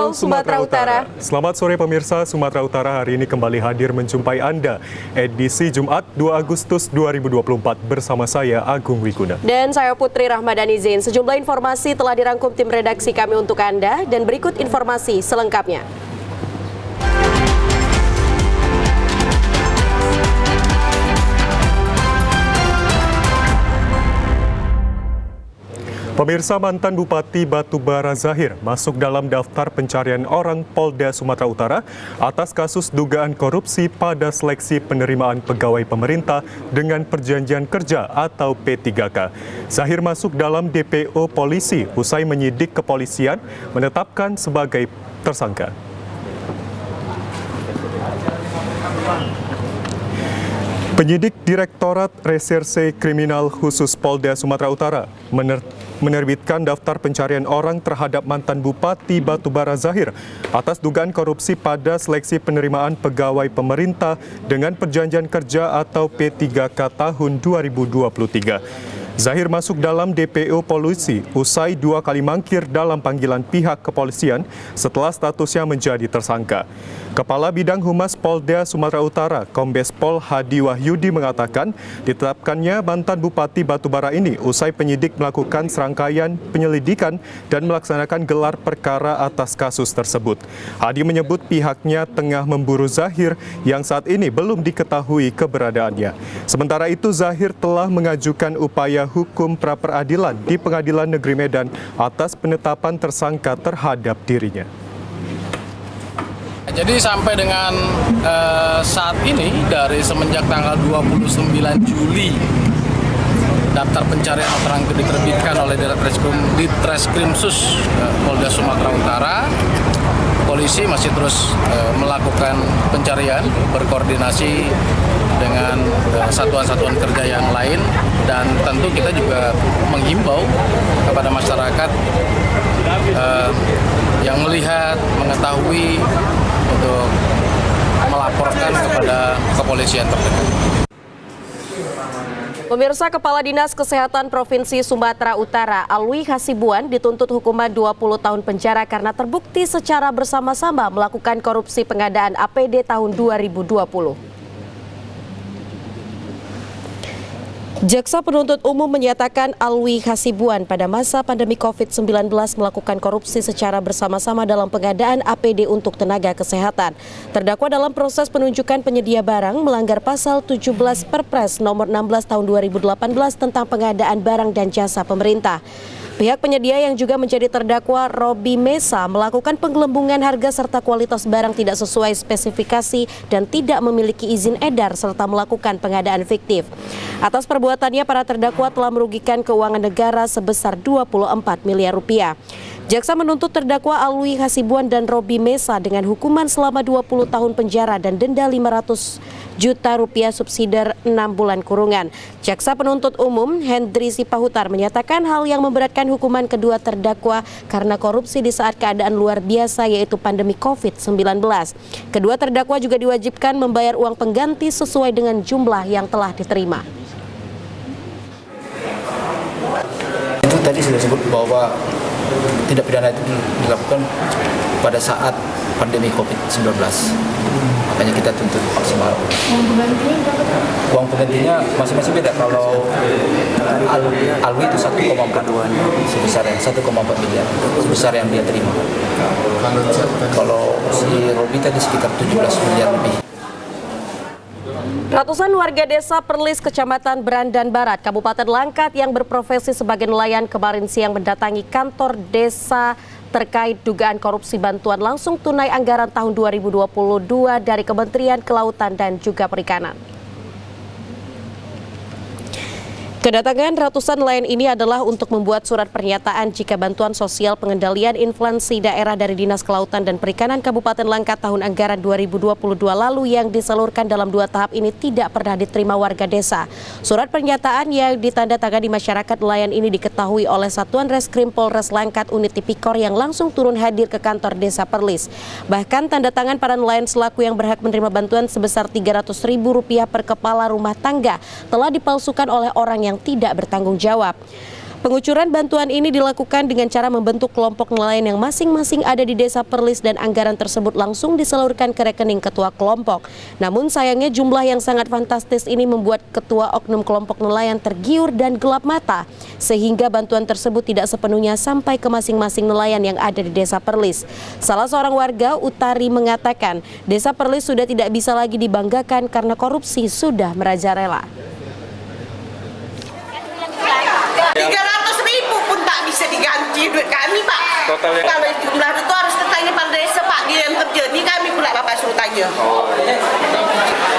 Halo Sumatera Utara. Selamat sore pemirsa, Sumatera Utara hari ini kembali hadir menjumpai Anda. Edisi Jumat 2 Agustus 2024 bersama saya Agung Wiguna. Dan saya Putri Rahmadani Zain. Sejumlah informasi telah dirangkum tim redaksi kami untuk Anda dan berikut informasi selengkapnya. Pemirsa, mantan Bupati Batubara Zahir masuk dalam daftar pencarian orang Polda Sumatera Utara atas kasus dugaan korupsi pada seleksi penerimaan pegawai pemerintah dengan perjanjian kerja atau P3K. Zahir masuk dalam DPO polisi usai menyidik kepolisian menetapkan sebagai tersangka. Penyidik Direktorat Reserse Kriminal Khusus Polda Sumatera Utara menerbitkan daftar pencarian orang terhadap mantan Bupati Batubara Zahir atas dugaan korupsi pada seleksi penerimaan pegawai pemerintah dengan perjanjian kerja atau P3K tahun 2023. Zahir masuk dalam DPO polisi usai 2 kali mangkir dalam panggilan pihak kepolisian setelah statusnya menjadi tersangka. Kepala Bidang Humas Polda Sumatera Utara, Kombes Pol Hadi Wahyudi mengatakan ditetapkannya mantan Bupati Batubara ini usai penyidik melakukan serangkaian penyelidikan dan melaksanakan gelar perkara atas kasus tersebut. Hadi menyebut pihaknya tengah memburu Zahir yang saat ini belum diketahui keberadaannya. Sementara itu Zahir telah mengajukan upaya hukum pra-peradilan di Pengadilan Negeri Medan atas penetapan tersangka terhadap dirinya. Jadi sampai dengan saat ini dari semenjak tanggal 29 Juli daftar pencarian orang itu diterbitkan oleh Ditreskrimsus Polda Sumatera Utara, polisi masih terus melakukan pencarian berkoordinasi dengan satuan-satuan kerja yang lain, dan tentu kita juga menghimbau kepada masyarakat yang melihat, mengetahui untuk melaporkan kepada kepolisian terdekat. Pemirsa, Kepala Dinas Kesehatan Provinsi Sumatera Utara, Alwi Hasibuan, dituntut hukuman 20 tahun penjara karena terbukti secara bersama-sama melakukan korupsi pengadaan APD tahun 2020. Jaksa Penuntut Umum menyatakan Alwi Hasibuan pada masa pandemi COVID-19 melakukan korupsi secara bersama-sama dalam pengadaan APD untuk tenaga kesehatan. Terdakwa dalam proses penunjukan penyedia barang melanggar pasal 17 Perpres nomor 16 tahun 2018 tentang pengadaan barang dan jasa pemerintah. Pihak penyedia yang juga menjadi terdakwa Robi Mesa melakukan penggelembungan harga serta kualitas barang tidak sesuai spesifikasi dan tidak memiliki izin edar serta melakukan pengadaan fiktif. Atas perbuatannya, para terdakwa telah merugikan keuangan negara sebesar 24 miliar rupiah. Jaksa menuntut terdakwa Alwi Hasibuan dan Robi Mesa dengan hukuman selama 20 tahun penjara dan denda 500 juta rupiah subsidiar 6 bulan kurungan. Jaksa Penuntut Umum Hendri Sipahutar menyatakan hal yang memberatkan hukuman kedua terdakwa karena korupsi di saat keadaan luar biasa yaitu pandemi COVID-19. Kedua terdakwa juga diwajibkan membayar uang pengganti sesuai dengan jumlah yang telah diterima. Itu tadi sudah disebut bahwa tindak pidana itu dilakukan pada saat pandemi COVID-19. Makanya kita tuntut maksimal. Uang penggantinya masing-masing beda. Kalau Alwi itu 1,4 sebesar yang 1,4 miliar sebesar yang dia terima. Kalau si Robi tadi sekitar 17 miliar lebih. Ratusan warga desa Perlis, Kecamatan Brandan Barat, Kabupaten Langkat yang berprofesi sebagai nelayan kemarin siang mendatangi kantor desa terkait dugaan korupsi bantuan langsung tunai anggaran tahun 2022 dari Kementerian Kelautan dan juga Perikanan. Kedatangan ratusan nelayan ini adalah untuk membuat surat pernyataan jika bantuan sosial pengendalian inflasi daerah dari Dinas Kelautan dan Perikanan Kabupaten Langkat tahun anggaran 2022 lalu yang disalurkan dalam 2 tahap ini tidak pernah diterima warga desa. Surat pernyataan yang ditandatangani masyarakat nelayan ini diketahui oleh Satuan Reskrim Polres Langkat Unit Tipikor yang langsung turun hadir ke kantor desa Perlis. Bahkan tanda tangan para nelayan selaku yang berhak menerima bantuan sebesar Rp300.000 per kepala rumah tangga telah dipalsukan oleh orang yang tidak bertanggung jawab. Pengucuran bantuan ini dilakukan dengan cara membentuk kelompok nelayan yang masing-masing ada di Desa Perlis dan anggaran tersebut langsung disalurkan ke rekening ketua kelompok. Namun sayangnya jumlah yang sangat fantastis ini membuat ketua oknum kelompok nelayan tergiur dan gelap mata, sehingga bantuan tersebut tidak sepenuhnya sampai ke masing-masing nelayan yang ada di Desa Perlis. Salah seorang warga, Utari, mengatakan Desa Perlis sudah tidak bisa lagi dibanggakan karena korupsi sudah merajalela. 300.000 pun tak bisa diganti duit kami, Pak. Totalnya? Kalau jumlah itu harus ditanya pada desa, Pak. Dia yang kerja ini kami pula Bapak suruh tanya.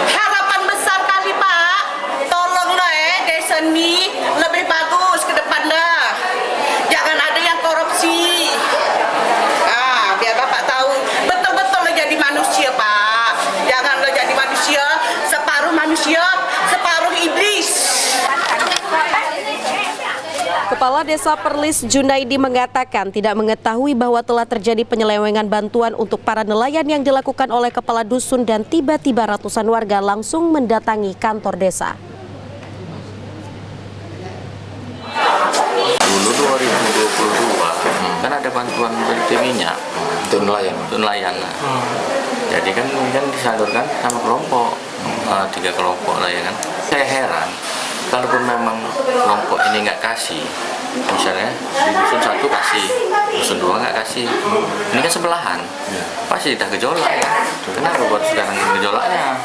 Harapan besar kali, Pak. Tolonglah desa ini lebih bagus ke depan dah. Jangan ada yang korupsi. Biar Bapak tahu betul-betul jadi manusia, Pak. Janganlah jadi manusia, separuh iblis. Kepala Desa Perlis Junaidi mengatakan tidak mengetahui bahwa telah terjadi penyelewengan bantuan untuk para nelayan yang dilakukan oleh kepala dusun dan tiba-tiba ratusan warga langsung mendatangi kantor desa. Dulu 2022 kan ada bantuan berarti minyak untuk nelayan. Jadi kan disalurkan sama kelompok 3 kelompok lah ya kan. Saya heran. Kalaupun memang kelompok ini nggak kasih, misalnya di dusun 1 kasih, dusun 2 nggak kasih, ini kan sebelahan, pasti udah gejolak ya. Kenapa buat sekarang gejolaknya?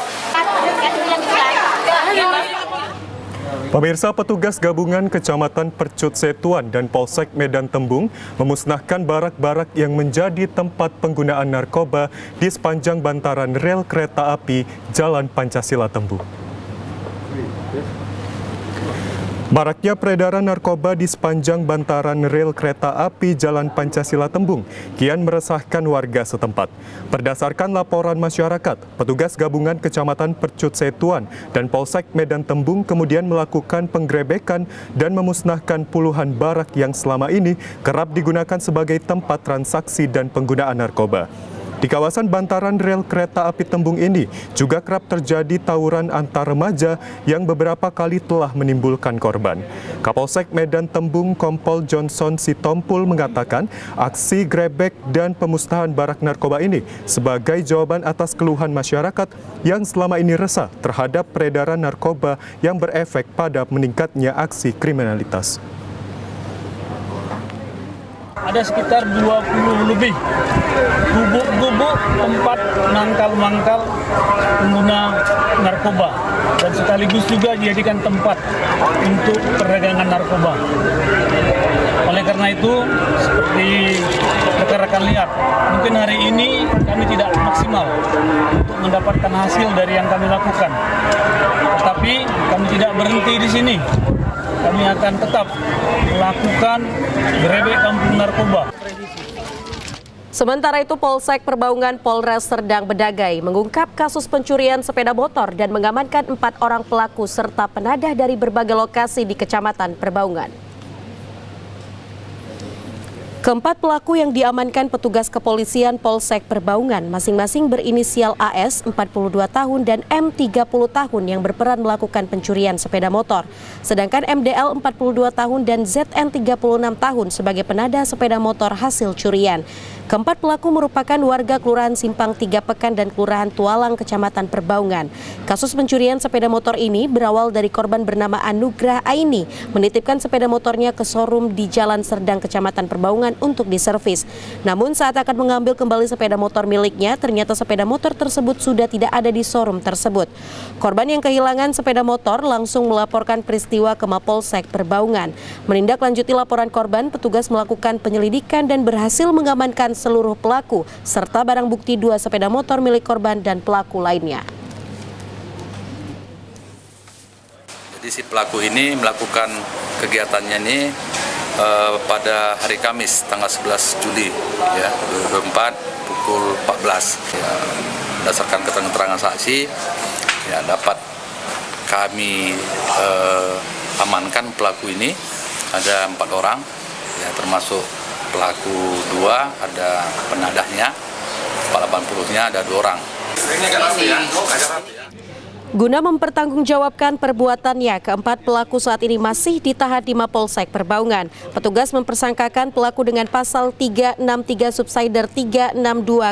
Pemirsa, petugas gabungan Kecamatan Percut Setuan dan Polsek Medan Tembung memusnahkan barak-barak yang menjadi tempat penggunaan narkoba di sepanjang bantaran rel kereta api Jalan Pancasila Tembung. Maraknya peredaran narkoba di sepanjang bantaran rel kereta api Jalan Pancasila Tembung kian meresahkan warga setempat. Berdasarkan laporan masyarakat, petugas gabungan Kecamatan Percut Setuan dan Polsek Medan Tembung kemudian melakukan penggerebekan dan memusnahkan puluhan barak yang selama ini kerap digunakan sebagai tempat transaksi dan penggunaan narkoba. Di kawasan bantaran rel kereta api Tembung ini juga kerap terjadi tawuran antar remaja yang beberapa kali telah menimbulkan korban. Kapolsek Medan Tembung Kompol Johnson Sitompul mengatakan aksi grebek dan pemusnahan barak narkoba ini sebagai jawaban atas keluhan masyarakat yang selama ini resah terhadap peredaran narkoba yang berefek pada meningkatnya aksi kriminalitas. Ada sekitar 20 lebih gubuk-gubuk tempat mangkal-mangkal pengguna narkoba dan sekaligus juga dijadikan tempat untuk perdagangan narkoba. Oleh karena itu, seperti rekan-rekan lihat, mungkin hari ini kami tidak maksimal untuk mendapatkan hasil dari yang kami lakukan. Tetapi kami tidak berhenti di sini. Kami akan tetap melakukan gerebek kampung narkoba. Sementara itu, Polsek Perbaungan Polres Serdang Bedagai mengungkap kasus pencurian sepeda motor dan mengamankan 4 orang pelaku serta penadah dari berbagai lokasi di Kecamatan Perbaungan. Keempat pelaku yang diamankan petugas kepolisian Polsek Perbaungan masing-masing berinisial AS 42 tahun dan M 30 tahun yang berperan melakukan pencurian sepeda motor. Sedangkan MDL 42 tahun dan ZN 36 tahun sebagai penadah sepeda motor hasil curian. Keempat pelaku merupakan warga Kelurahan Simpang 3 Pekan dan Kelurahan Tualang, Kecamatan Perbaungan. Kasus pencurian sepeda motor ini berawal dari korban bernama Anugrah Aini menitipkan sepeda motornya ke showroom di Jalan Serdang, Kecamatan Perbaungan untuk diservis. Namun saat akan mengambil kembali sepeda motor miliknya, ternyata sepeda motor tersebut sudah tidak ada di showroom tersebut. Korban yang kehilangan sepeda motor langsung melaporkan peristiwa ke Mapolsek Perbaungan. Menindaklanjuti laporan korban, petugas melakukan penyelidikan dan berhasil mengamankan seluruh pelaku serta barang bukti 2 sepeda motor milik korban dan pelaku lainnya. Jadi si pelaku ini melakukan kegiatannya ini pada hari Kamis tanggal 11 Juli ya 2024 pukul 14 ya, berdasarkan keterangan saksi ya dapat kami amankan pelaku ini ada 4 orang ya termasuk pelaku 2 ada penadahnya, kepala 80-nya ada 2 orang. Guna mempertanggungjawabkan perbuatannya, keempat pelaku saat ini masih ditahan di Mapolsek Perbaungan. Petugas mempersangkakan pelaku dengan pasal 363 subsider 362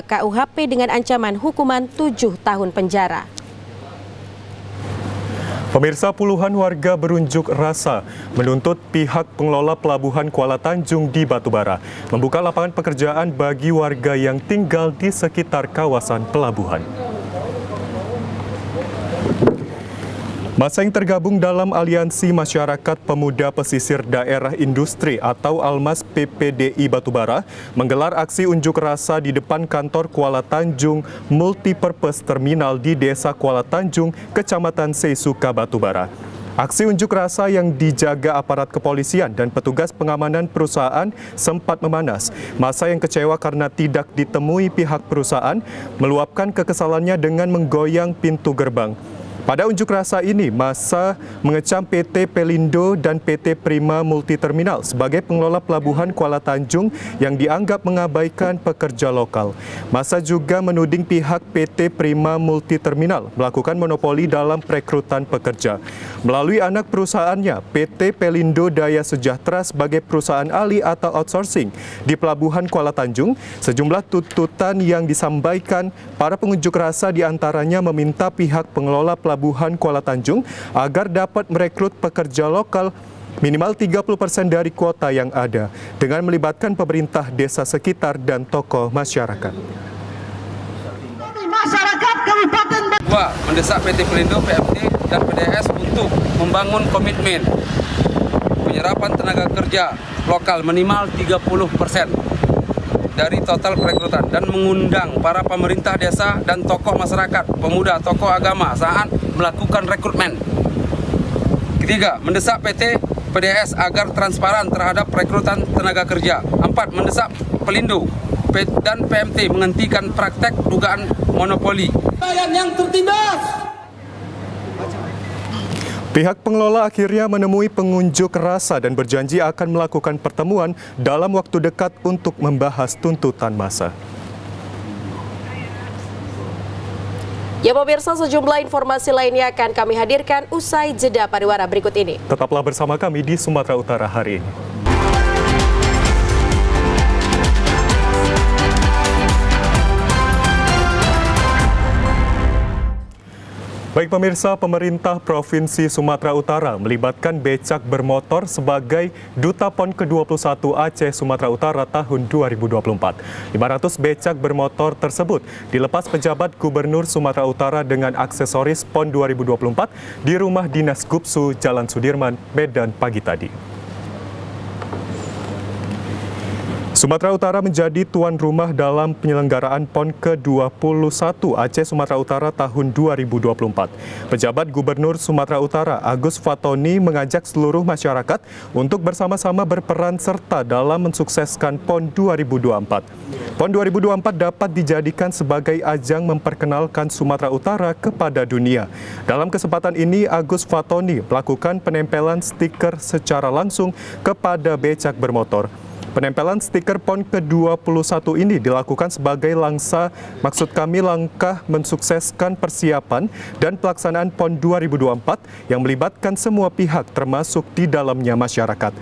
KUHP dengan ancaman hukuman 7 tahun penjara. Pemirsa, puluhan warga berunjuk rasa menuntut pihak pengelola Pelabuhan Kuala Tanjung di Batubara membuka lapangan pekerjaan bagi warga yang tinggal di sekitar kawasan pelabuhan. Masa yang tergabung dalam Aliansi Masyarakat Pemuda Pesisir Daerah Industri atau Almas PPDI Batubara menggelar aksi unjuk rasa di depan kantor Kuala Tanjung Multipurpose Terminal di Desa Kuala Tanjung, Kecamatan Seisuka, Batubara. Aksi unjuk rasa yang dijaga aparat kepolisian dan petugas pengamanan perusahaan sempat memanas. Masa yang kecewa karena tidak ditemui pihak perusahaan meluapkan kekesalannya dengan menggoyang pintu gerbang. Pada unjuk rasa ini, masa mengecam PT Pelindo dan PT Prima Multiterminal sebagai pengelola Pelabuhan Kuala Tanjung yang dianggap mengabaikan pekerja lokal. Masa juga menuding pihak PT Prima Multiterminal melakukan monopoli dalam perekrutan pekerja. Melalui anak perusahaannya, PT Pelindo Daya Sejahtera sebagai perusahaan alih atau outsourcing di Pelabuhan Kuala Tanjung, sejumlah tuntutan yang disampaikan para pengunjuk rasa diantaranya meminta pihak pengelola Pelabuhan Kuala Tanjung agar dapat merekrut pekerja lokal minimal 30% dari kuota yang ada dengan melibatkan pemerintah desa sekitar dan tokoh masyarakat. Masyarakat Kabupaten Batubara mendesak PT Pelindo, PMT, dan PDS untuk membangun komitmen penyerapan tenaga kerja lokal minimal 30% dari total perekrutan dan mengundang para pemerintah desa dan tokoh masyarakat, pemuda, tokoh agama saat melakukan rekrutmen. Ketiga, mendesak PT PDS agar transparan terhadap perekrutan tenaga kerja. 4, mendesak Pelindo dan PMT menghentikan praktek dugaan monopoli. Yang tertindas. Pihak pengelola akhirnya menemui pengunjuk rasa dan berjanji akan melakukan pertemuan dalam waktu dekat untuk membahas tuntutan massa. Ya pemirsa, sejumlah informasi lainnya akan kami hadirkan usai jeda pariwara berikut ini. Tetaplah bersama kami di Sumatera Utara hari ini. Baik pemirsa, pemerintah Provinsi Sumatera Utara melibatkan becak bermotor sebagai Duta PON ke-21 Aceh Sumatera Utara tahun 2024. 500 becak bermotor tersebut dilepas pejabat Gubernur Sumatera Utara dengan aksesoris PON 2024 di rumah dinas Gubsu Jalan Sudirman, Medan pagi tadi. Sumatera Utara menjadi tuan rumah dalam penyelenggaraan PON ke-21 Aceh Sumatera Utara tahun 2024. Pejabat Gubernur Sumatera Utara Agus Fatoni mengajak seluruh masyarakat untuk bersama-sama berperan serta dalam mensukseskan PON 2024. PON 2024 dapat dijadikan sebagai ajang memperkenalkan Sumatera Utara kepada dunia. Dalam kesempatan ini, Agus Fatoni melakukan penempelan stiker secara langsung kepada becak bermotor. Penempelan stiker PON ke-21 ini dilakukan sebagai langkah mensukseskan persiapan dan pelaksanaan PON 2024 yang melibatkan semua pihak termasuk di dalamnya masyarakat.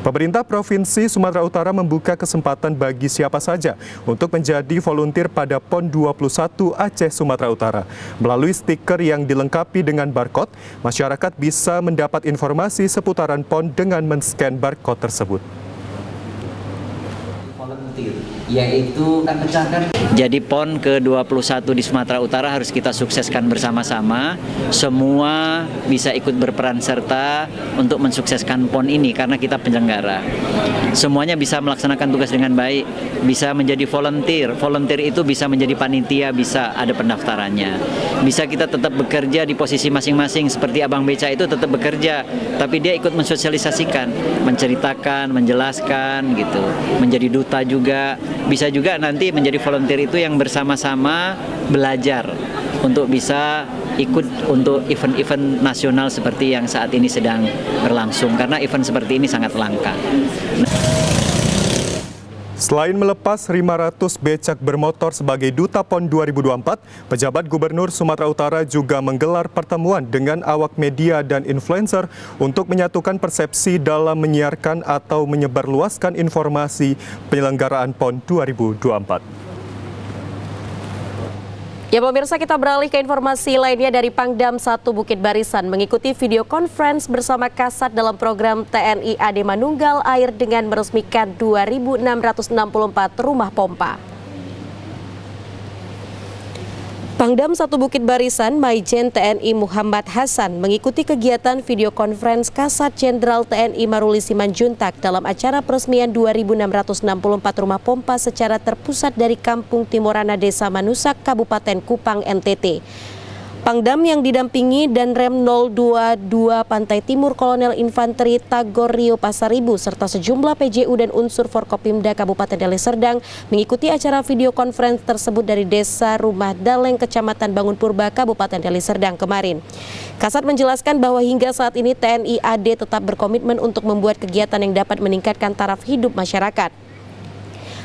Pemerintah Provinsi Sumatera Utara membuka kesempatan bagi siapa saja untuk menjadi volunteer pada PON 21 Aceh Sumatera Utara. Melalui stiker yang dilengkapi dengan barcode, masyarakat bisa mendapat informasi seputaran PON dengan men-scan barcode tersebut. Yaitu akan pecahkan. Jadi PON ke-21 di Sumatera Utara harus kita sukseskan bersama-sama. Semua bisa ikut berperan serta untuk mensukseskan PON ini karena kita penyelenggara. Semuanya bisa melaksanakan tugas dengan baik, bisa menjadi volunteer. Volunteer itu bisa menjadi panitia, bisa ada pendaftarannya. Bisa kita tetap bekerja di posisi masing-masing seperti Abang Beca itu tetap bekerja, tapi dia ikut mensosialisasikan, menceritakan, menjelaskan gitu. Menjadi duta juga. Bisa juga nanti menjadi volunteer itu yang bersama-sama belajar untuk bisa ikut untuk event-event nasional seperti yang saat ini sedang berlangsung karena event seperti ini sangat langka. Selain melepas 500 becak bermotor sebagai Duta PON 2024, pejabat Gubernur Sumatera Utara juga menggelar pertemuan dengan awak media dan influencer untuk menyatukan persepsi dalam menyiarkan atau menyebarluaskan informasi penyelenggaraan PON 2024. Ya pemirsa, kita beralih ke informasi lainnya dari Pangdam 1 Bukit Barisan mengikuti video conference bersama Kasat dalam program TNI AD Manunggal Air dengan meresmikan 2.664 rumah pompa. Pangdam 1 Bukit Barisan Maijen TNI Muhammad Hasan mengikuti kegiatan video conference Kasat Jenderal TNI Maruli Simanjuntak dalam acara peresmian 2.664 rumah pompa secara terpusat dari Kampung Timorana Desa Manusak, Kabupaten Kupang, NTT. Pangdam yang didampingi Danrem 022 Pantai Timur Kolonel Infanteri Tagor Rio Pasaribu serta sejumlah PJU dan unsur Forkopimda Kabupaten Deli Serdang mengikuti acara video conference tersebut dari Desa Rumah Daleng, Kecamatan Bangun Purba, Kabupaten Deli Serdang kemarin. Kasat menjelaskan bahwa hingga saat ini TNI AD tetap berkomitmen untuk membuat kegiatan yang dapat meningkatkan taraf hidup masyarakat.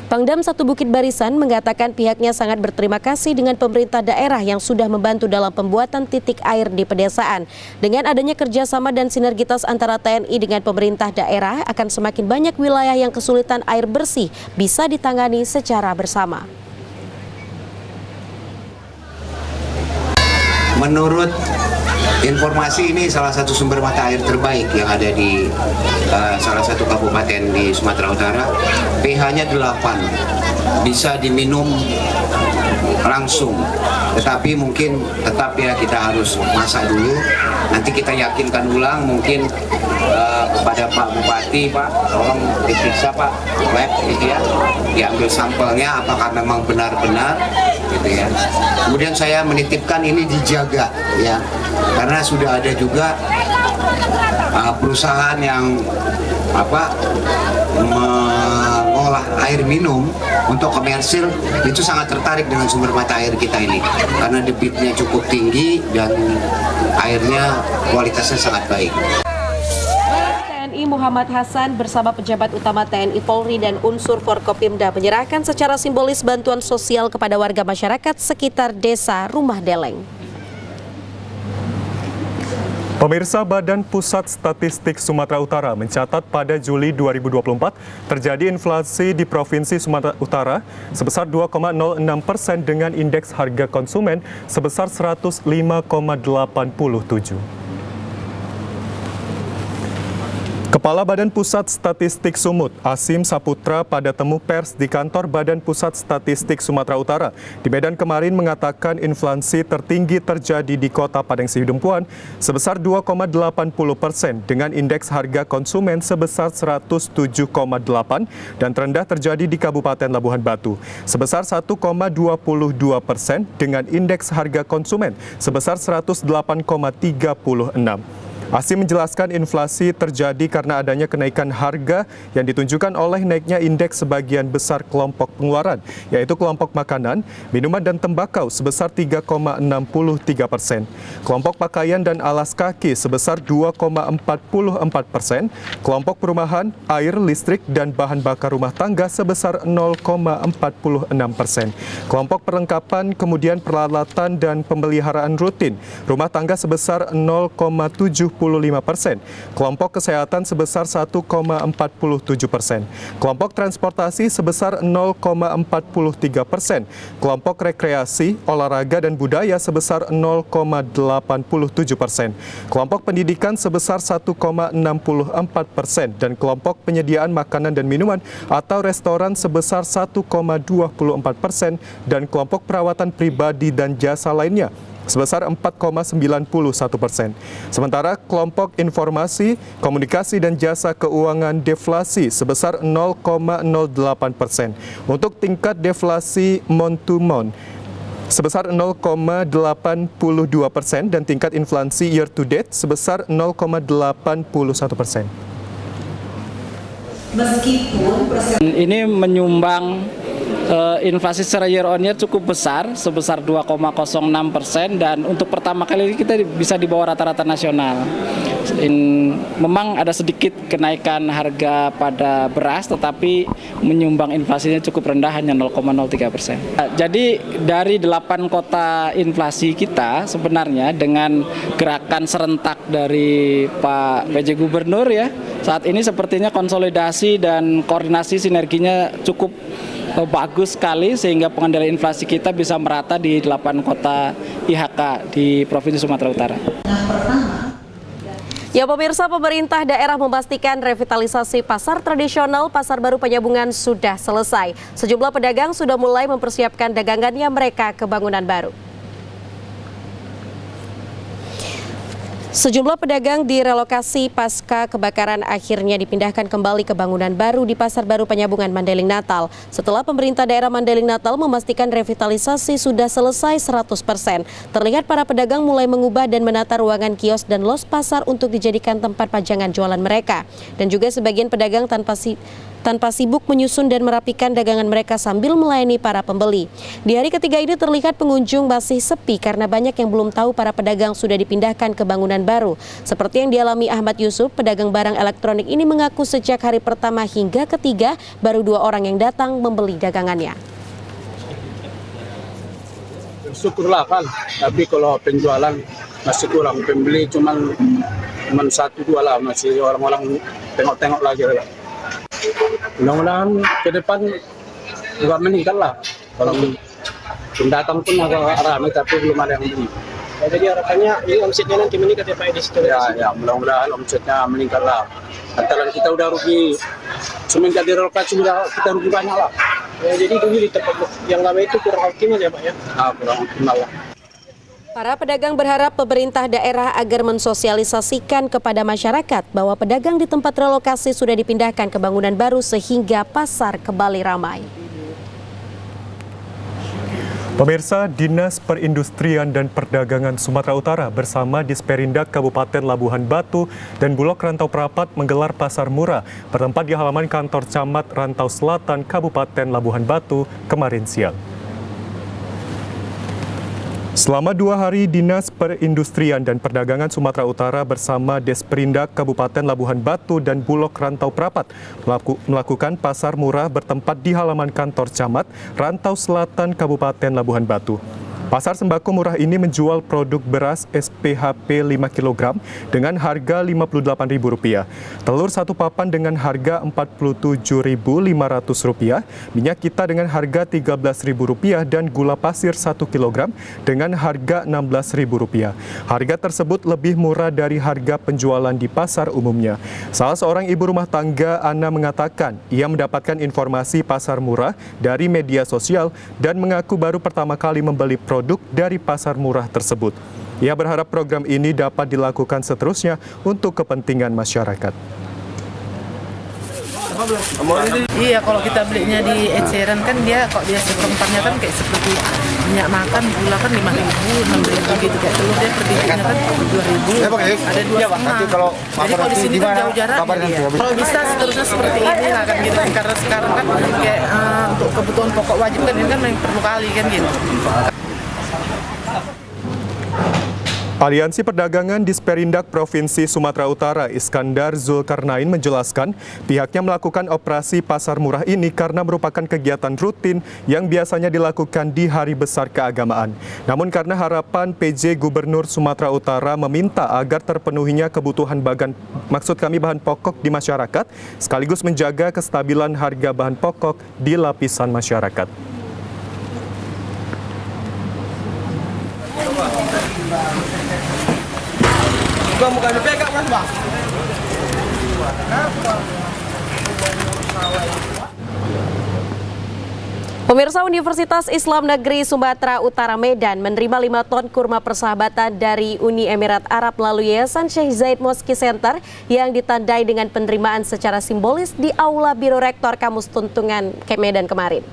Pangdam 1 Bukit Barisan mengatakan pihaknya sangat berterima kasih dengan pemerintah daerah yang sudah membantu dalam pembuatan titik air di pedesaan. Dengan adanya kerjasama dan sinergitas antara TNI dengan pemerintah daerah, akan semakin banyak wilayah yang kesulitan air bersih bisa ditangani secara bersama. Menurut informasi ini salah satu sumber mata air terbaik yang ada di salah satu kabupaten di Sumatera Utara. pH-nya 8, bisa diminum langsung. Tetapi mungkin tetap ya kita harus masak dulu. Nanti kita yakinkan ulang mungkin kepada Pak Bupati, Pak, tolong diperiksa Pak, lab gitu ya, diambil sampelnya apakah memang benar-benar gitu ya. Kemudian saya menitipkan ini dijaga ya, karena sudah ada juga perusahaan yang mengolah air minum untuk komersil, itu sangat tertarik dengan sumber mata air kita ini karena debitnya cukup tinggi dan airnya kualitasnya sangat baik. TNI Muhammad Hasan bersama pejabat utama TNI Polri dan unsur Forkopimda menyerahkan secara simbolis bantuan sosial kepada warga masyarakat sekitar Desa Rumah Deleng. Pemirsa, Badan Pusat Statistik Sumatera Utara mencatat pada Juli 2024 terjadi inflasi di Provinsi Sumatera Utara sebesar 2,06% dengan indeks harga konsumen sebesar 105,87. Kepala Badan Pusat Statistik Sumut, Asim Saputra, pada temu pers di kantor Badan Pusat Statistik Sumatera Utara di Medan kemarin mengatakan inflasi tertinggi terjadi di Kota Padang Sidempuan sebesar 2,80% dengan indeks harga konsumen sebesar 107,8 dan terendah terjadi di Kabupaten Labuhan Batu sebesar 1,22% dengan indeks harga konsumen sebesar 108,36. Asim menjelaskan inflasi terjadi karena adanya kenaikan harga yang ditunjukkan oleh naiknya indeks sebagian besar kelompok pengeluaran, yaitu kelompok makanan, minuman dan tembakau sebesar 3,63%, kelompok pakaian dan alas kaki sebesar 2,44%, kelompok perumahan, air, listrik dan bahan bakar rumah tangga sebesar 0,46%, kelompok perlengkapan kemudian peralatan dan pemeliharaan rutin rumah tangga sebesar 0,75%, kelompok kesehatan sebesar 1,47%, kelompok transportasi sebesar 0,43%, kelompok rekreasi, olahraga dan budaya sebesar 0,87%, kelompok pendidikan sebesar 1,64% dan kelompok penyediaan makanan dan minuman atau restoran sebesar 1,24% dan kelompok perawatan pribadi dan jasa lainnya sebesar 4,91%. Sementara kelompok informasi, komunikasi dan jasa keuangan deflasi sebesar 0,08%. Untuk tingkat deflasi month to month sebesar 0,82% dan tingkat inflasi year to date sebesar 0,81%. Ini menyumbang inflasi secara year on year cukup besar, sebesar 2,06%, dan untuk pertama kali kita bisa di bawah rata-rata nasional. Memang ada sedikit kenaikan harga pada beras, tetapi menyumbang inflasinya cukup rendah, hanya 0,03%. Jadi dari 8 kota inflasi kita sebenarnya dengan gerakan serentak dari Pak PJ Gubernur ya, saat ini sepertinya konsolidasi dan koordinasi sinerginya cukup bagus sekali sehingga pengendalian inflasi kita bisa merata di 8 kota IHK di Provinsi Sumatera Utara. Ya pemirsa, pemerintah daerah memastikan revitalisasi pasar tradisional Pasar Baru Penyambungan sudah selesai. Sejumlah pedagang sudah mulai mempersiapkan dagangannya mereka ke bangunan baru. Sejumlah pedagang direlokasi pasca kebakaran akhirnya dipindahkan kembali ke bangunan baru di Pasar Baru Penyambungan Mandailing Natal. Setelah pemerintah daerah Mandailing Natal memastikan revitalisasi sudah selesai 100%. Terlihat para pedagang mulai mengubah dan menata ruangan kios dan los pasar untuk dijadikan tempat pajangan jualan mereka. Dan juga sebagian pedagang tanpa sibuk menyusun dan merapikan dagangan mereka sambil melayani para pembeli. Di hari ketiga ini terlihat pengunjung masih sepi karena banyak yang belum tahu para pedagang sudah dipindahkan ke bangunan baru. Seperti yang dialami Ahmad Yusuf, pedagang barang elektronik ini mengaku sejak hari pertama hingga ketiga baru 2 orang yang datang membeli dagangannya. Syukurlah kan, tapi kalau penjualan masih kurang, pembeli cuman 1-2 lah, masih orang-orang tengok-tengok lagi lah. Mudah-mudahan ke depan juga meningkat lah. Kalau pendatang pun agak ramai tapi belum ada yang beli. Jadi harapannya ini omsetnya nanti meningkat ya Pak di situ. Ya, mudah-mudahan omsetnya meningkat lah. Antara kita udah rugi semenjak direlokasi sudah kita rugi banyak lah. Ya, jadi dulu di tempat yang lama itu kurang optimal ya Pak ya? Kurang optimal lah. Para pedagang berharap pemerintah daerah agar mensosialisasikan kepada masyarakat bahwa pedagang di tempat relokasi sudah dipindahkan ke bangunan baru sehingga pasar kembali ramai. Pemirsa, Dinas Perindustrian dan Perdagangan Sumatera Utara bersama Disperindak Kabupaten Labuhan Batu dan Bulog Rantau Prapat menggelar pasar murah bertempat di halaman kantor Camat Rantau Selatan Kabupaten Labuhan Batu kemarin siang. Selama 2 hari, Dinas Perindustrian dan Perdagangan Sumatera Utara bersama Desperindak Kabupaten Labuhan Batu dan Bulog Rantau Prapat melakukan pasar murah bertempat di halaman kantor Camat Rantau Selatan Kabupaten Labuhan Batu. Pasar sembako murah ini menjual produk beras SPHP 5 kg dengan harga Rp58.000, telur 1 papan dengan harga Rp47.500, minyak kita dengan harga Rp13.000 dan gula pasir 1 kg dengan harga Rp16.000. Harga tersebut lebih murah dari harga penjualan di pasar umumnya. Salah seorang ibu rumah tangga, Ana, mengatakan ia mendapatkan informasi pasar murah dari media sosial dan mengaku baru pertama kali membeli produk dari pasar murah tersebut. Ia berharap program ini dapat dilakukan seterusnya untuk kepentingan masyarakat. Iya, kalau kita belinya di eceran kan dia kok dia seperempatnya kan kayak seperti minyak makan, gula kan 5.000, 6.000 gitu, kayak telur dia per bijinya kan 2.000, ada 2,5. Jadi kalau di sini kan jauh jaraknya dia. Kalau bisa seterusnya seperti ini lah kan gitu, karena sekarang kan kayak untuk kebutuhan pokok wajib kan ini kan yang perlu kali kan gitu. Aliansi Perdagangan Disperindak Provinsi Sumatera Utara Iskandar Zulkarnain menjelaskan pihaknya melakukan operasi pasar murah ini karena merupakan kegiatan rutin yang biasanya dilakukan di hari besar keagamaan. Namun karena harapan PJ Gubernur Sumatera Utara meminta agar terpenuhinya kebutuhan bahan pokok di masyarakat, sekaligus menjaga kestabilan harga bahan pokok di lapisan masyarakat. Bukan dipegang mas bang. Pemirsa, Universitas Islam Negeri Sumatera Utara Medan menerima 5 ton kurma persahabatan dari Uni Emirat Arab melalui Yayasan Syekh Zayed Mosque Center yang ditandai dengan penerimaan secara simbolis di Aula Biro Rektor Kamus Tuntungan Medan kemarin.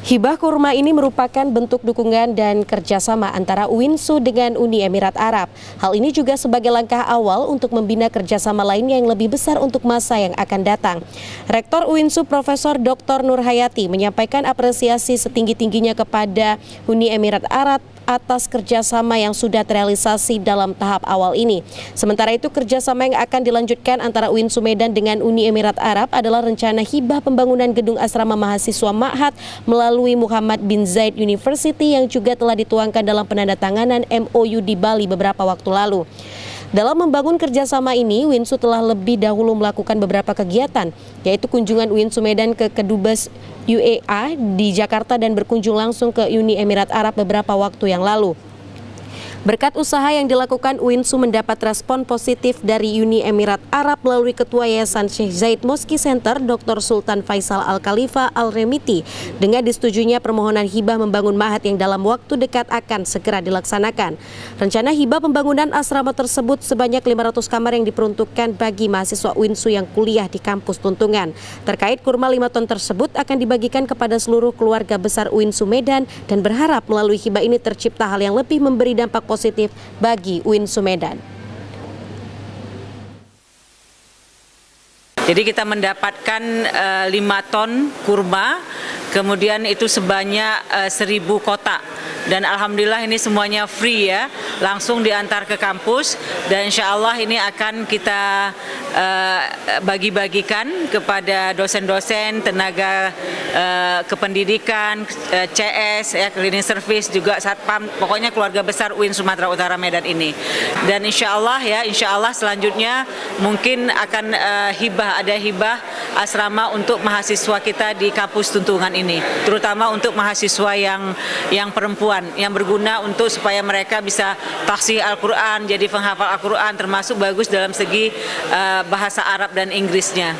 Hibah kurma ini merupakan bentuk dukungan dan kerjasama antara UINSU dengan Uni Emirat Arab. Hal ini juga sebagai langkah awal untuk membina kerjasama lainnya yang lebih besar untuk masa yang akan datang. Rektor UINSU Profesor Dr. Nur Hayati menyampaikan apresiasi setinggi-tingginya kepada Uni Emirat Arab atas kerjasama yang sudah terrealisasi dalam tahap awal ini. Sementara itu, kerjasama yang akan dilanjutkan antara UINSU Medan dengan Uni Emirat Arab adalah rencana hibah pembangunan gedung asrama mahasiswa Ma'had melalui Muhammad bin Zayed University yang juga telah dituangkan dalam penandatanganan MOU di Bali beberapa waktu lalu. Dalam membangun kerjasama ini, UINSU telah lebih dahulu melakukan beberapa kegiatan, yaitu kunjungan UINSU Medan ke Kedubes UEA di Jakarta dan berkunjung langsung ke Uni Emirat Arab beberapa waktu yang lalu. Berkat usaha yang dilakukan, UINSU mendapat respon positif dari Uni Emirat Arab melalui Ketua Yayasan Sheikh Zayed Mosque Center, Dr. Sultan Faisal Al-Khalifa Al-Remiti, dengan disetujuinya permohonan hibah membangun Ma'had yang dalam waktu dekat akan segera dilaksanakan. Rencana hibah pembangunan asrama tersebut sebanyak 500 kamar yang diperuntukkan bagi mahasiswa UINSU yang kuliah di kampus Tuntungan. Terkait kurma 5 ton tersebut akan dibagikan kepada seluruh keluarga besar UINSU Medan dan berharap melalui hibah ini tercipta hal yang lebih memberi dampak positif bagi UINSU Medan. Jadi kita mendapatkan 5 ton kurma, kemudian itu sebanyak 1.000 kotak. Dan alhamdulillah ini semuanya free ya, langsung diantar ke kampus dan insya Allah ini akan kita bagi-bagikan kepada dosen-dosen, tenaga kependidikan, CS, ya, cleaning service, juga satpam, pokoknya keluarga besar UIN Sumatera Utara Medan ini. Dan insya Allah selanjutnya mungkin akan ada hibah asrama untuk mahasiswa kita di kampus Tuntungan ini, terutama untuk mahasiswa yang perempuan, yang berguna untuk supaya mereka bisa tahsih Al-Quran, jadi penghafal Al-Quran, termasuk bagus dalam segi bahasa Arab dan Inggrisnya.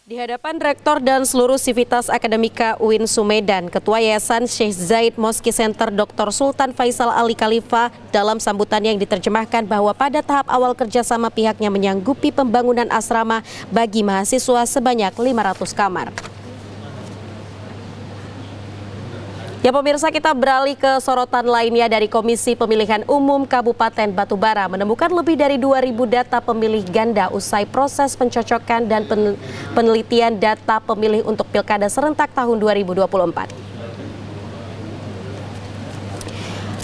Di hadapan Rektor dan seluruh sivitas akademika UINSU Medan, Ketua Yayasan Sheikh Zayed Mosque Center Dr. Sultan Faisal Al-Khalifa dalam sambutannya yang diterjemahkan bahwa pada tahap awal kerjasama pihaknya menyanggupi pembangunan asrama bagi mahasiswa sebanyak 500 kamar. Ya pemirsa, kita beralih ke sorotan lainnya dari Komisi Pemilihan Umum Kabupaten Batubara menemukan lebih dari 2.000 data pemilih ganda usai proses pencocokan dan penelitian data pemilih untuk Pilkada serentak tahun 2024.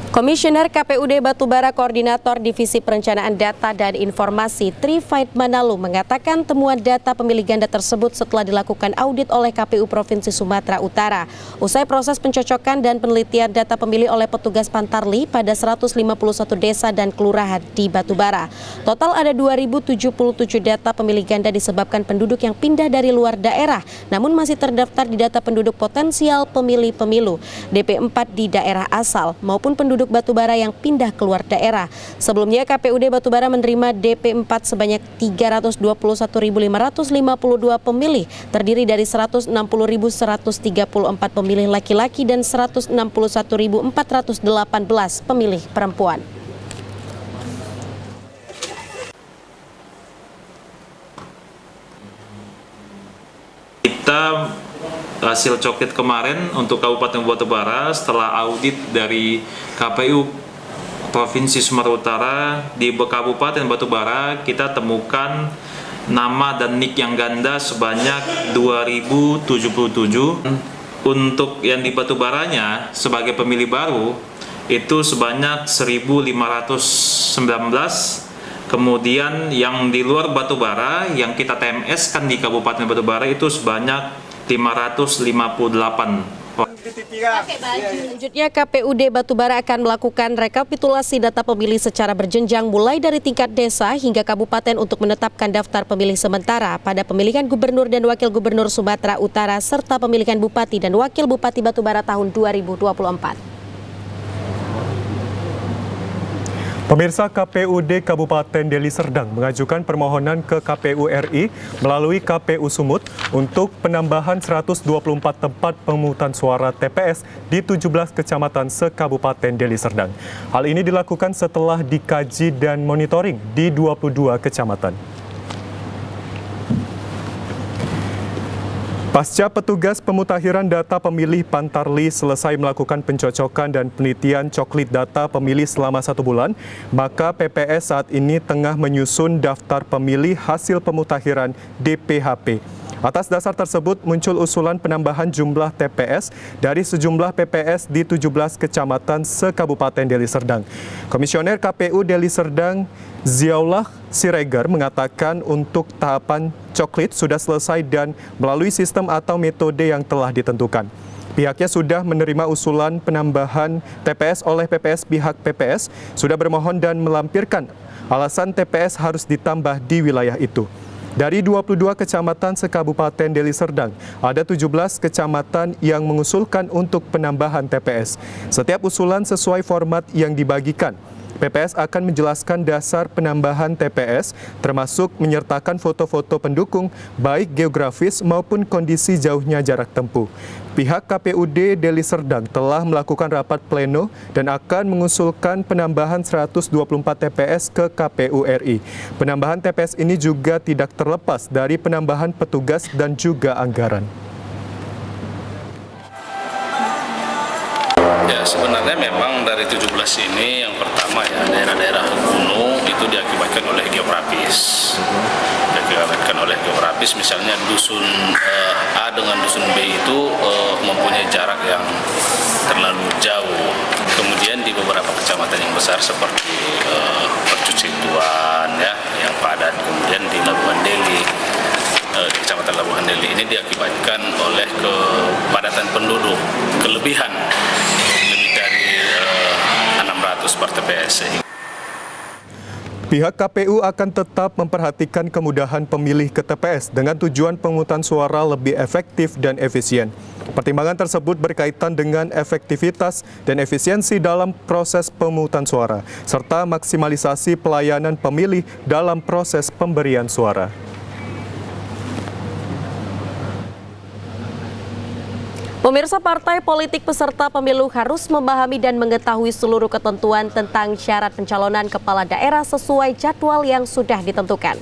Komisioner KPUD Batubara Koordinator Divisi Perencanaan Data dan Informasi Trifait Manalu mengatakan temuan data pemilih ganda tersebut setelah dilakukan audit oleh KPU Provinsi Sumatera Utara. Usai proses pencocokan dan penelitian data pemilih oleh petugas Pantarli pada 151 desa dan kelurahan di Batubara. Total ada 2.077 data pemilih ganda disebabkan penduduk yang pindah dari luar daerah, namun masih terdaftar di data penduduk potensial pemilih pemilu DP4 di daerah asal maupun penduduk Batubara yang pindah keluar daerah. Sebelumnya KPUD Batubara menerima DP4 sebanyak 321.552 pemilih, terdiri dari 160.134 pemilih laki-laki dan 161.418 pemilih perempuan. Kita hasil coklit kemarin untuk Kabupaten Batubara setelah audit dari KPU Provinsi Sumatera Utara di Kabupaten Batubara kita temukan nama dan nik yang ganda sebanyak 2.077. Untuk yang di Batubaranya sebagai pemilih baru itu sebanyak 1.519. Kemudian yang di luar Batubara yang kita TMS kan di Kabupaten Batubara itu sebanyak 558. Selanjutnya KPUD Batubara akan melakukan rekapitulasi data pemilih secara berjenjang mulai dari tingkat desa hingga kabupaten untuk menetapkan daftar pemilih sementara pada pemilihan gubernur dan wakil gubernur Sumatera Utara serta pemilihan bupati dan wakil bupati Batubara tahun 2024. Pemirsa, KPUD Kabupaten Deli Serdang mengajukan permohonan ke KPU RI melalui KPU Sumut untuk penambahan 124 tempat pemungutan suara TPS di 17 kecamatan se-Kabupaten Deli Serdang. Hal ini dilakukan setelah dikaji dan monitoring di 22 kecamatan. Pasca petugas pemutakhiran data pemilih Pantarli selesai melakukan pencocokan dan penelitian coklit data pemilih selama 1 bulan, maka PPS saat ini tengah menyusun daftar pemilih hasil pemutakhiran DPHP. Atas dasar tersebut muncul usulan penambahan jumlah TPS dari sejumlah PPS di 17 kecamatan se-Kabupaten Deli Serdang. Komisioner KPU Deli Serdang Ziaullah Siregar mengatakan untuk tahapan coklit sudah selesai dan melalui sistem atau metode yang telah ditentukan. Pihaknya sudah menerima usulan penambahan TPS oleh PPS. Pihak PPS sudah bermohon dan melampirkan alasan TPS harus ditambah di wilayah itu. Dari 22 kecamatan se-Kabupaten Deli Serdang, ada 17 kecamatan yang mengusulkan untuk penambahan TPS. Setiap usulan sesuai format yang dibagikan. PPS akan menjelaskan dasar penambahan TPS, termasuk menyertakan foto-foto pendukung, baik geografis maupun kondisi jauhnya jarak tempuh. Pihak KPUD Deli Serdang telah melakukan rapat pleno dan akan mengusulkan penambahan 124 TPS ke KPU RI. Penambahan TPS ini juga tidak terlepas dari penambahan petugas dan juga anggaran. Ya, sebenarnya memang dari 17 ini yang pertama ya daerah-daerah gunung itu diakibatkan oleh geografis. Misalnya dusun A dengan dusun B itu mempunyai jarak yang terlalu jauh. Kemudian di beberapa kecamatan yang besar seperti Percucituan ya yang padat, kemudian di Labuhan Deli. Di Kecamatan Labuhan Deli ini diakibatkan oleh kepadatan penduduk, kelebihan lebih dari 600 per TPS. Pihak KPU akan tetap memperhatikan kemudahan pemilih ke TPS dengan tujuan pemungutan suara lebih efektif dan efisien. Pertimbangan tersebut berkaitan dengan efektivitas dan efisiensi dalam proses pemungutan suara, serta maksimalisasi pelayanan pemilih dalam proses pemberian suara. Pemirsa, partai politik peserta pemilu harus memahami dan mengetahui seluruh ketentuan tentang syarat pencalonan kepala daerah sesuai jadwal yang sudah ditentukan.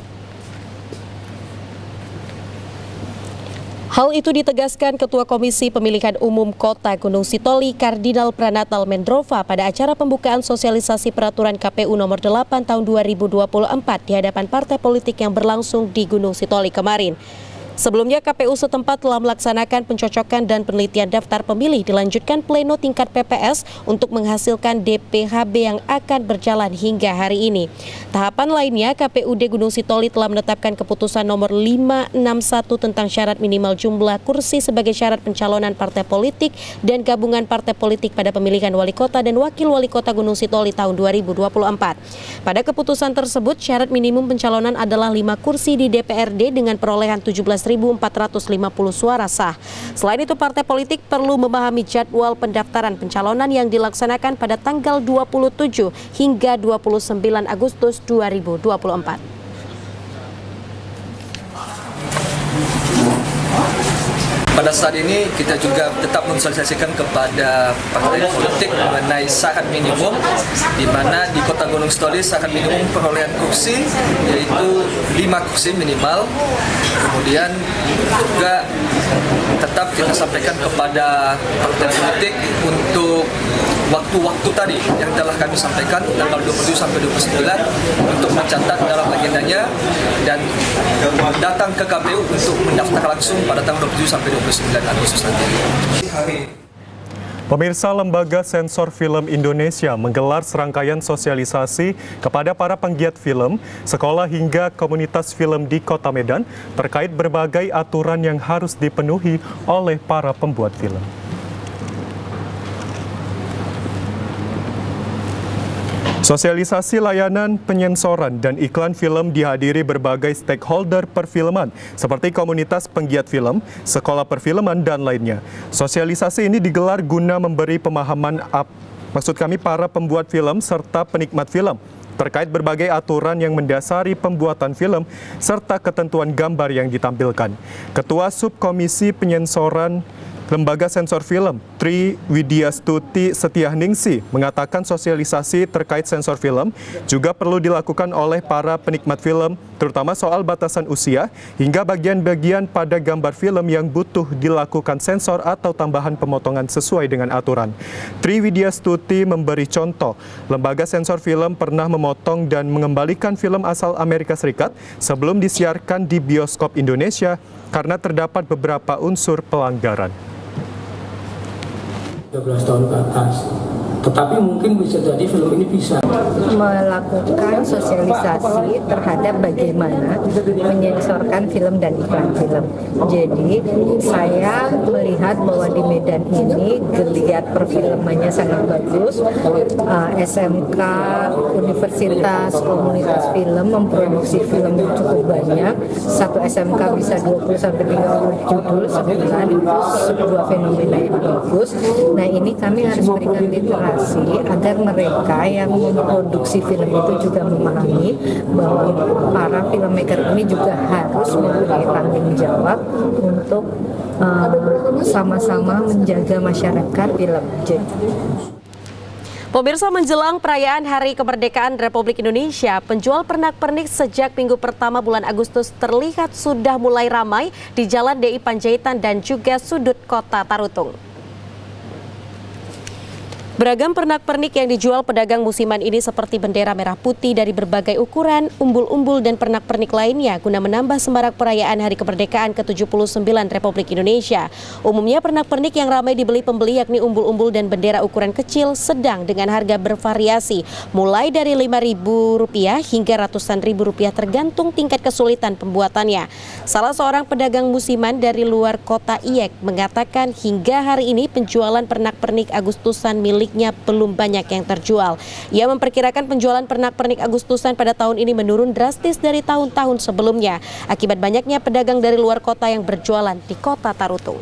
Hal itu ditegaskan Ketua Komisi Pemilihan Umum Kota Gunung Sitoli Kardinal Pranatal Mendrova pada acara pembukaan sosialisasi peraturan KPU nomor 8 tahun 2024 di hadapan partai politik yang berlangsung di Gunung Sitoli kemarin. Sebelumnya, KPU setempat telah melaksanakan pencocokan dan penelitian daftar pemilih, dilanjutkan pleno tingkat PPS untuk menghasilkan DPHB yang akan berjalan hingga hari ini. Tahapan lainnya, KPUD Gunung Sitoli telah menetapkan keputusan nomor 561 tentang syarat minimal jumlah kursi sebagai syarat pencalonan partai politik dan gabungan partai politik pada pemilihan wali kota dan wakil wali kota Gunung Sitoli tahun 2024. Pada keputusan tersebut, syarat minimum pencalonan adalah 5 kursi di DPRD dengan perolehan 17.450 suara sah. Selain itu, partai politik perlu memahami jadwal pendaftaran pencalonan yang dilaksanakan pada tanggal 27 hingga 29 Agustus 2024. Pada saat ini kita juga tetap mensosialisasikan kepada partai politik mengenai syarat minimum, di mana di Kota Gunung Sitoli syarat minimum perolehan kursi yaitu 5 kursi minimal. Kemudian juga tetap kita sampaikan kepada partai politik untuk waktu-waktu tadi yang telah kami sampaikan tanggal 27 sampai 29 untuk mencatat dalam agendanya dan datang ke KPU untuk mendaftar langsung pada tanggal 27 sampai 29 Agustus nanti. Pemirsa, Lembaga Sensor Film Indonesia menggelar serangkaian sosialisasi kepada para penggiat film, sekolah hingga komunitas film di Kota Medan terkait berbagai aturan yang harus dipenuhi oleh para pembuat film. Sosialisasi layanan penyensoran dan iklan film dihadiri berbagai stakeholder perfilman seperti komunitas penggiat film, sekolah perfilman, dan lainnya. Sosialisasi ini digelar guna memberi pemahaman para pembuat film serta penikmat film terkait berbagai aturan yang mendasari pembuatan film serta ketentuan gambar yang ditampilkan. Ketua Subkomisi Penyensoran Lembaga Sensor Film Tri Widya Stuti Setiahningsi mengatakan sosialisasi terkait sensor film juga perlu dilakukan oleh para penikmat film, terutama soal batasan usia hingga bagian-bagian pada gambar film yang butuh dilakukan sensor atau tambahan pemotongan sesuai dengan aturan. Tri Widya Stuti memberi contoh, lembaga sensor film pernah memotong dan mengembalikan film asal Amerika Serikat sebelum disiarkan di bioskop Indonesia karena terdapat beberapa unsur pelanggaran. 13 tahun ke atas. Tetapi mungkin bisa jadi film ini bisa melakukan sosialisasi terhadap bagaimana menyensorkan film dan iklan film. Jadi saya melihat bahwa di Medan ini geliat perfilmannya sangat bagus. SMK, Universitas Komunitas Film memproduksi film cukup banyak. Satu SMK bisa 20-30 judul sebulan, itu sebuah fenomena yang bagus. Nah ini kami harus berikan literasi agar mereka yang memproduksi film itu juga memahami bahwa para filmmaker ini juga harus mempunyai tanggung jawab untuk sama-sama menjaga masyarakat film. Pemirsa, menjelang perayaan Hari Kemerdekaan Republik Indonesia, penjual pernak-pernik sejak minggu pertama bulan Agustus terlihat sudah mulai ramai di Jalan DI Panjaitan dan juga sudut Kota Tarutung. Beragam pernak-pernik yang dijual pedagang musiman ini seperti bendera merah putih dari berbagai ukuran, umbul-umbul dan pernak-pernik lainnya guna menambah semarak perayaan Hari Kemerdekaan ke-79 Republik Indonesia. Umumnya pernak-pernik yang ramai dibeli pembeli yakni umbul-umbul dan bendera ukuran kecil sedang dengan harga bervariasi mulai dari Rp5.000 hingga ratusan ribu rupiah tergantung tingkat kesulitan pembuatannya. Salah seorang pedagang musiman dari luar kota Iyek mengatakan hingga hari ini penjualan pernak-pernik Agustusan miliknya belum banyak yang terjual. Ia memperkirakan penjualan pernak-pernik Agustusan pada tahun ini menurun drastis dari tahun-tahun sebelumnya akibat banyaknya pedagang dari luar kota yang berjualan di Kota Tarutung.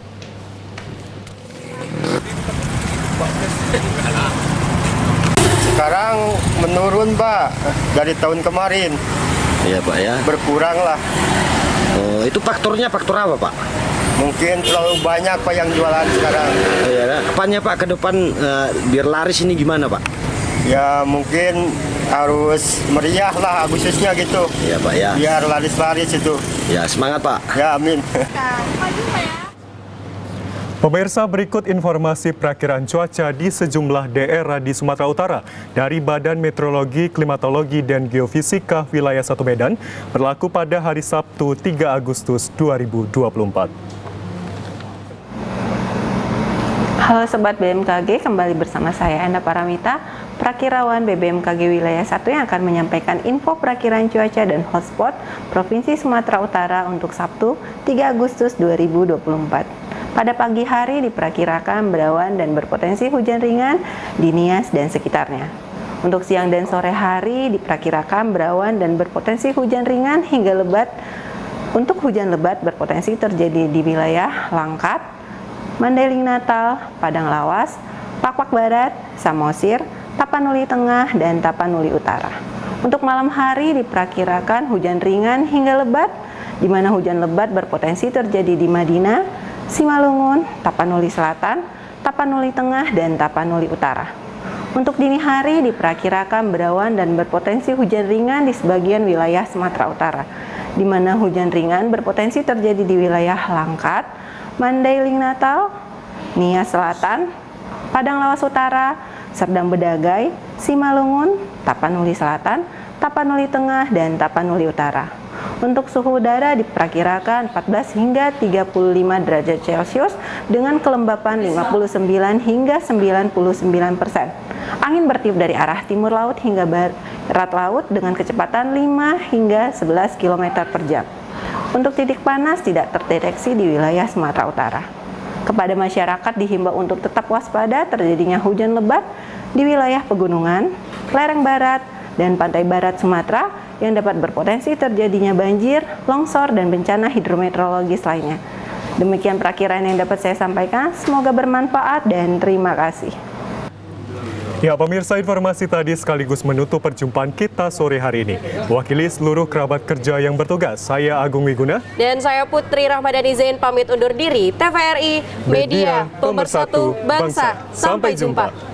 Sekarang menurun Pak dari tahun kemarin. Iya Pak ya. Berkurang lah. Oh, itu faktornya faktor apa Pak? Mungkin terlalu banyak Pak yang jualan sekarang. Iya, apanya Pak ke depan biar laris ini gimana Pak? Ya mungkin harus meriah lah Agustusnya gitu. Iya Pak ya. Biar laris-laris itu. Ya semangat Pak. Ya amin. Pemirsa, berikut informasi perakiraan cuaca di sejumlah daerah di Sumatera Utara dari Badan Meteorologi, Klimatologi, dan Geofisika Wilayah 1 Medan berlaku pada hari Sabtu 3 Agustus 2024. Halo Sobat BMKG, kembali bersama saya Enda Paramita, Prakirawan BBMKG Wilayah 1 yang akan menyampaikan info perakiraan cuaca dan hotspot Provinsi Sumatera Utara untuk Sabtu 3 Agustus 2024. Pada pagi hari diperkirakan berawan dan berpotensi hujan ringan di Nias dan sekitarnya. Untuk siang dan sore hari diperkirakan berawan dan berpotensi hujan ringan hingga lebat. Untuk hujan lebat berpotensi terjadi di wilayah Langkat, Mandailing Natal, Padang Lawas, Pakwak Barat, Samosir, Tapanuli Tengah, dan Tapanuli Utara. Untuk malam hari diperkirakan hujan ringan hingga lebat, di mana hujan lebat berpotensi terjadi di Madinah, Simalungun, Tapanuli Selatan, Tapanuli Tengah, dan Tapanuli Utara. Untuk dini hari diperkirakan berawan dan berpotensi hujan ringan di sebagian wilayah Sumatera Utara, di mana hujan ringan berpotensi terjadi di wilayah Langkat, Mandailing Natal, Nias Selatan, Padang Lawas Utara, Serdang Bedagai, Simalungun, Tapanuli Selatan, Tapanuli Tengah, dan Tapanuli Utara. Untuk suhu udara diperkirakan 14 hingga 35 derajat Celcius dengan kelembapan 59 hingga 99%. Angin bertiup dari arah timur laut hingga barat laut dengan kecepatan 5 hingga 11 km per jam. Untuk titik panas tidak terdeteksi di wilayah Sumatera Utara. Kepada masyarakat dihimbau untuk tetap waspada terjadinya hujan lebat di wilayah pegunungan, lereng barat, dan pantai barat Sumatera yang dapat berpotensi terjadinya banjir, longsor, dan bencana hidrometeorologis lainnya. Demikian perakiraan yang dapat saya sampaikan, semoga bermanfaat dan terima kasih. Ya, pemirsa, informasi tadi sekaligus menutup perjumpaan kita sore hari ini. Wakili seluruh kerabat kerja yang bertugas, saya Agung Wiguna. Dan saya Putri Rahmadani Zain pamit undur diri. TVRI, Media Pemersatu Bangsa. Sampai jumpa.